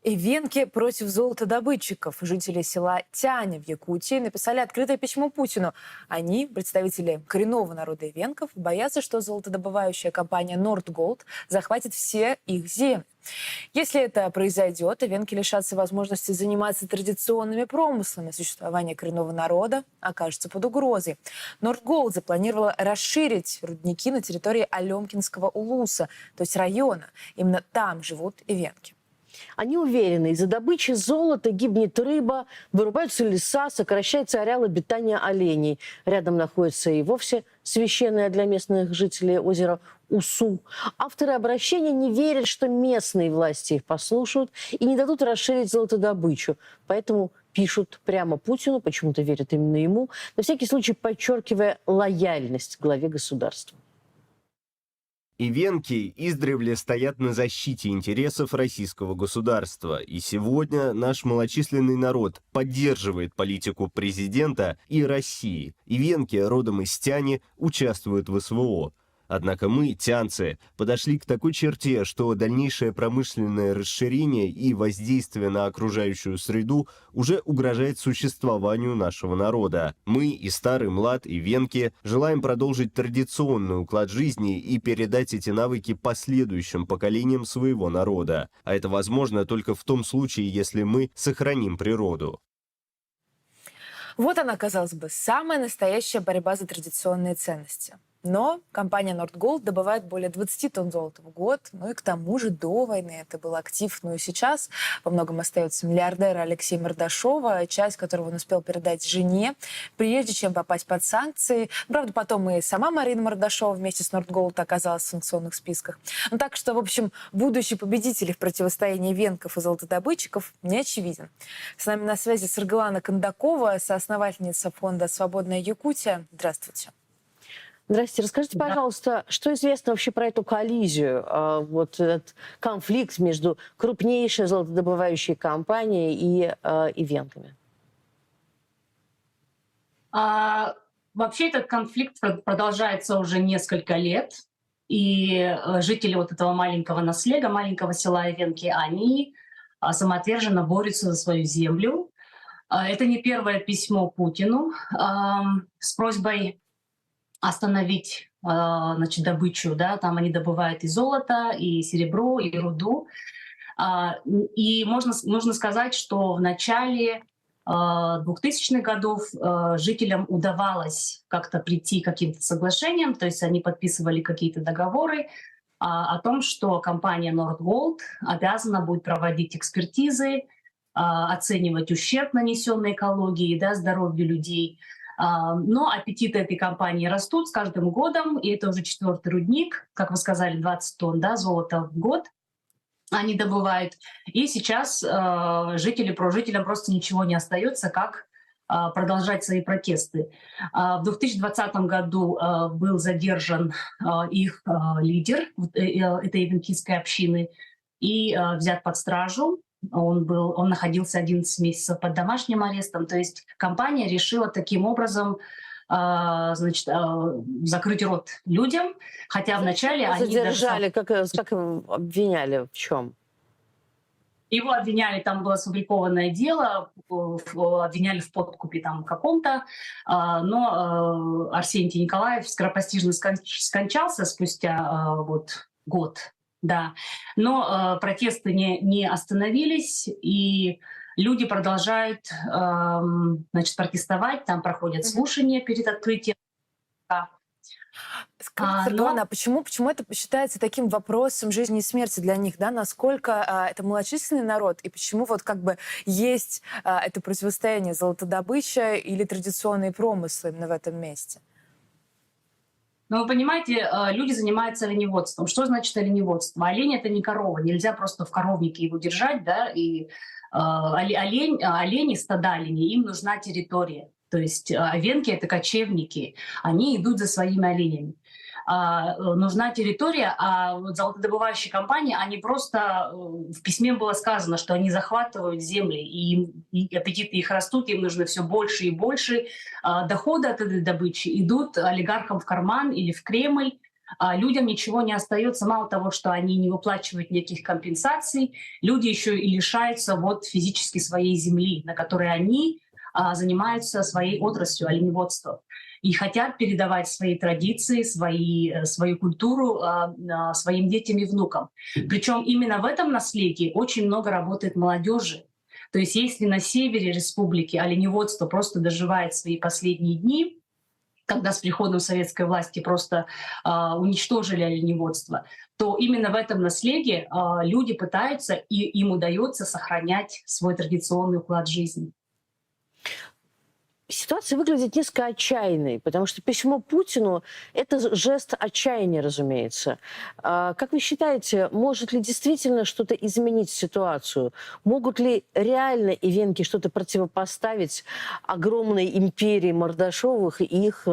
Эвенки против золотодобытчиков. Жители села Тяня в Якутии написали открытое письмо Путину. Они, представители коренного народа эвенков, боятся, что золотодобывающая компания Нордголд захватит все их земли. Если это произойдет, эвенки лишатся возможности заниматься традиционными промыслами. Существование коренного народа окажется под угрозой. Нордголд запланировала расширить рудники на территории Алемкинского улуса, то есть района. Именно там живут эвенки. Они уверены, из-за добычи золота гибнет рыба, вырубаются леса, сокращается ареал обитания оленей. Рядом находится и вовсе священное для местных жителей озеро Усу. Авторы обращения не верят, что местные власти их послушают и не дадут расширить золотодобычу. Поэтому пишут прямо Путину, почему-то верят именно ему, на всякий случай подчеркивая лояльность главе государства. Эвенки издревле стоят на защите интересов российского государства. И сегодня наш малочисленный народ поддерживает политику президента и России. Эвенки, родом из Тяни, участвуют в СВО. Однако мы, тянцы, подошли к такой черте, что дальнейшее промышленное расширение и воздействие на окружающую среду уже угрожает существованию нашего народа. Мы, и старый млад, и венки, желаем продолжить традиционный уклад жизни и передать эти навыки последующим поколениям своего народа. А это возможно только в том случае, если мы сохраним природу. Вот она, казалось бы, самая настоящая борьба за традиционные ценности. Но компания Нордголд добывает более 20 тонн золота в год. Ну и к тому же до войны это был актив. Ну и сейчас во многом остается миллиардера Алексея Мордашова, часть которого он успел передать жене, прежде чем попасть под санкции. Правда, потом и сама Марина Мордашова вместе с Нордголд оказалась в санкционных списках. Ну так что, в общем, будущий победитель в противостоянии венков и золотодобытчиков не очевиден. С нами на связи Саргалана Кондакова, соосновательница фонда «Свободная Якутия». Здравствуйте. Здравствуйте. Расскажите, пожалуйста, что известно вообще про эту коллизию, вот этот конфликт между крупнейшей золотодобывающей компанией и эвенками? Вообще этот конфликт продолжается уже несколько лет. И жители вот этого маленького наслега, маленького села Эвенки, они самоотверженно борются за свою землю. Это не первое письмо Путину с просьбой остановить значит, добычу. Да? Там они добывают и золото, и серебро, и руду. И нужно сказать, что в начале 2000-х годов жителям удавалось как-то прийти к каким-то соглашениям, то есть они подписывали какие-то договоры о том, что компания Nordgold обязана будет проводить экспертизы, оценивать ущерб, нанесенный экологии, да, здоровью людей. Но аппетиты этой компании растут с каждым годом, и это уже 4-й рудник, как вы сказали, 20 тонн золота в год они добывают. И сейчас жителям просто ничего не остается, как продолжать свои протесты. В 2020 году был задержан их лидер этой эвенкийской общины и взят под стражу. Он находился 11 месяцев под домашним арестом. То есть компания решила таким образом закрыть рот людям, хотя вначале они задержали, как обвиняли, в чем? Его обвиняли, там было сфабрикованное дело, обвиняли в подкупе там каком-то, но Арсентий Николаев скоропостижно скончался спустя год. Да, но протесты не остановились, и люди продолжают протестовать, там проходят слушания перед открытием. Скажите, Саргалана, почему это считается таким вопросом жизни и смерти для них, да? Насколько это малочисленный народ, и почему вот как бы есть это противостояние золотодобыча или традиционные промыслы именно в этом месте? Но вы понимаете, люди занимаются оленеводством. Что значит оленеводство? Олень — это не корова. Нельзя просто в коровнике его держать, да, и олени, стада оленей, им нужна территория. То есть венки — это кочевники, они идут за своими оленями. Нужна территория, а вот золотодобывающие компании, они просто, в письме было сказано, что они захватывают земли, и аппетиты их растут, им нужно все больше и больше. Доходы от этой добычи идут олигархам в карман или в Кремль. людям ничего не остается. Мало того, что они не выплачивают никаких компенсаций, люди еще и лишаются вот физически своей земли, на которой они занимаются своей отраслью оленеводства и хотят передавать свои традиции, свою культуру своим детям и внукам. Причем именно в этом наследии очень много работает молодежи. То есть если на севере республики оленеводство просто доживает свои последние дни, когда с приходом советской власти просто уничтожили оленеводство, то именно в этом наследии люди пытаются, и им удается сохранять свой традиционный уклад жизни. Ситуация выглядит несколько отчаянной, потому что письмо Путину – это жест отчаяния, разумеется. Как вы считаете, может ли действительно что-то изменить ситуацию? Могут ли реально ивенки что-то противопоставить огромной империи Мордашовых и их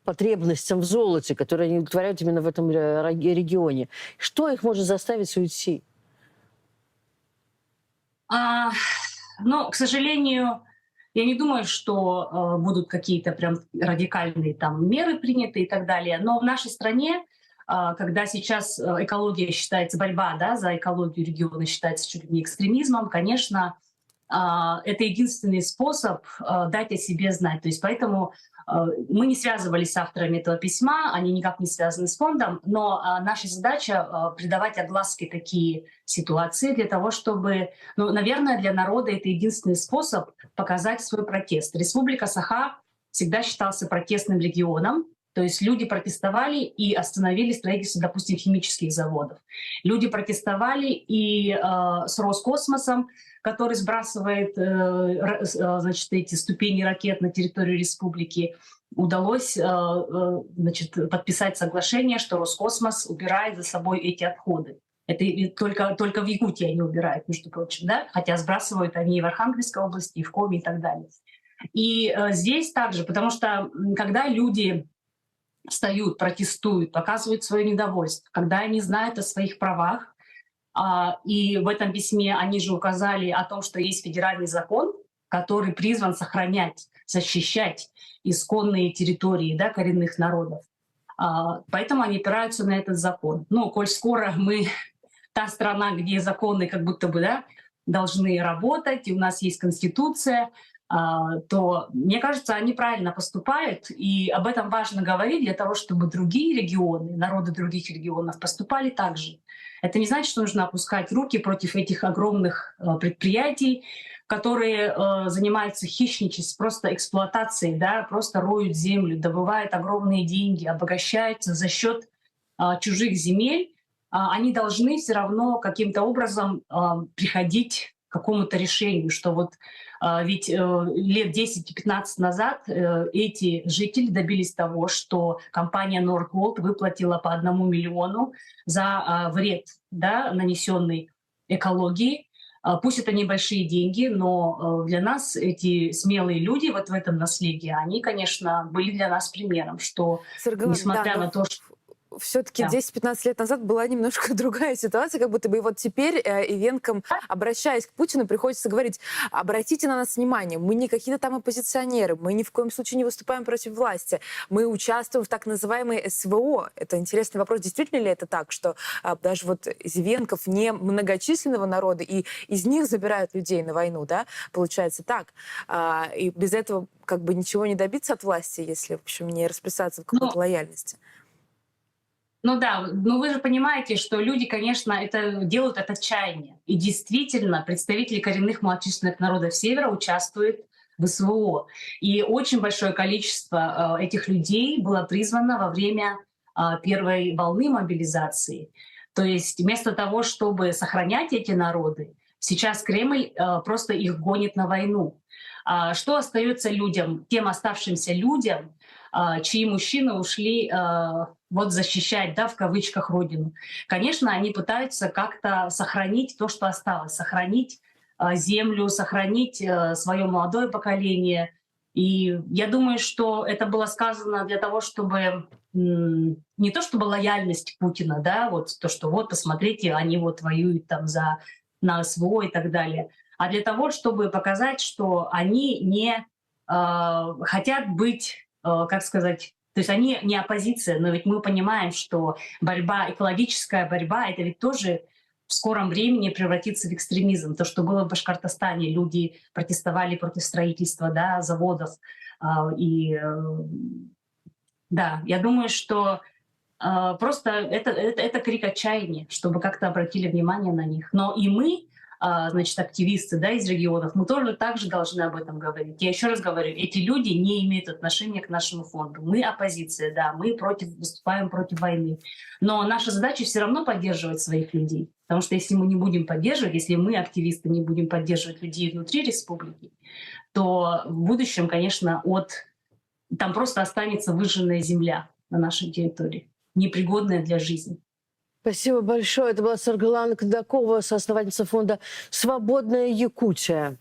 потребностям в золоте, которые они удовлетворяют именно в этом регионе? Что их может заставить уйти? Но, к сожалению, я не думаю, что будут какие-то прям радикальные там меры приняты и так далее. Но в нашей стране, когда сейчас экология считается, борьба, да, за экологию региона считается чуть ли не экстремизмом, конечно, это единственный способ дать о себе знать. То есть поэтому мы не связывались с авторами этого письма, они никак не связаны с фондом, но наша задача придавать огласке такие ситуации для того, чтобы, ну, наверное, для народа это единственный способ показать свой протест. Республика Саха всегда считался протестным регионом, то есть люди протестовали и остановили строительство, допустим, химических заводов. Люди протестовали и с Роскосмосом, который сбрасывает значит, эти ступени ракет на территорию республики, удалось значит, подписать соглашение, что Роскосмос убирает за собой эти отходы. Это только в Якутии они убирают, между прочим, да? Хотя сбрасывают они и в Архангельской области, и в Коми, и так далее. И здесь также, потому что когда люди встают, протестуют, показывают свое недовольство, когда они знают о своих правах, и в этом письме они же указали о том, что есть федеральный закон, который призван сохранять, защищать исконные территории, да, коренных народов. Поэтому они опираются на этот закон. Ну, коль скоро мы та страна, где законы как будто бы, да, должны работать, и у нас есть Конституция, то, мне кажется, они правильно поступают, и об этом важно говорить для того, чтобы другие регионы, народы других регионов поступали так же. Это не значит, что нужно опускать руки против этих огромных предприятий, которые занимаются хищничеством, просто эксплуатацией, да, просто роют землю, добывают огромные деньги, обогащаются за счет чужих земель. Они должны все равно каким-то образом приходить к какому-то решению, что вот ведь лет 10-15 назад эти жители добились того, что компания Nordgold выплатила по 1 миллиону за вред, да, нанесенный экологии. Пусть это небольшие деньги, но для нас эти смелые люди вот в этом наследии, они, конечно, были для нас примером, что несмотря на то, что все-таки 10-15 лет назад была немножко другая ситуация, как будто бы и вот теперь ивенкам, обращаясь к Путину, приходится говорить: обратите на нас внимание, мы не какие-то там оппозиционеры, мы ни в коем случае не выступаем против власти, мы участвуем в так называемой СВО. Это интересный вопрос, действительно ли это так, что даже вот из ивенков не многочисленного народа, и из них забирают людей на войну, да, получается так. И без этого как бы ничего не добиться от власти, если, в общем, не расписаться в какой-то лояльности. Ну да, но вы же понимаете, что люди, конечно, это делают от отчаяния. И действительно, представители коренных малочисленных народов Севера участвуют в СВО. И очень большое количество этих людей было призвано во время первой волны мобилизации. То есть вместо того, чтобы сохранять эти народы, сейчас Кремль просто их гонит на войну. Что остается людям, тем оставшимся людям, чьи мужчины ушли вот защищать, да, в кавычках, родину? Конечно, они пытаются как-то сохранить то, что осталось, сохранить землю, сохранить свое молодое поколение. И я думаю, что это было сказано для того, чтобы не то чтобы лояльность Путина, да, вот то, что вот, посмотрите, они вот воюют там на СВО и так далее, а для того, чтобы показать, что они не хотят быть, как сказать, То есть они не оппозиция, но ведь мы понимаем, что борьба, экологическая борьба, это ведь тоже в скором времени превратится в экстремизм. То, что было в Башкортостане, люди протестовали против строительства, да, заводов. Да, я думаю, что просто это крик отчаяния, чтобы как-то обратили внимание на них. Но и мы, значит, активисты, да, из регионов, мы тоже также должны об этом говорить. Я еще раз говорю, эти люди не имеют отношения к нашему фонду. Мы оппозиция, да, мы выступаем против войны. Но наша задача все равно поддерживать своих людей. Потому что если мы не будем поддерживать, если мы, активисты, не будем поддерживать людей внутри республики, то в будущем, конечно, там просто останется выжженная земля на нашей территории, непригодная для жизни. Спасибо большое. Это была Саргалан Кадакова, соосновательница фонда «Свободная Якутия».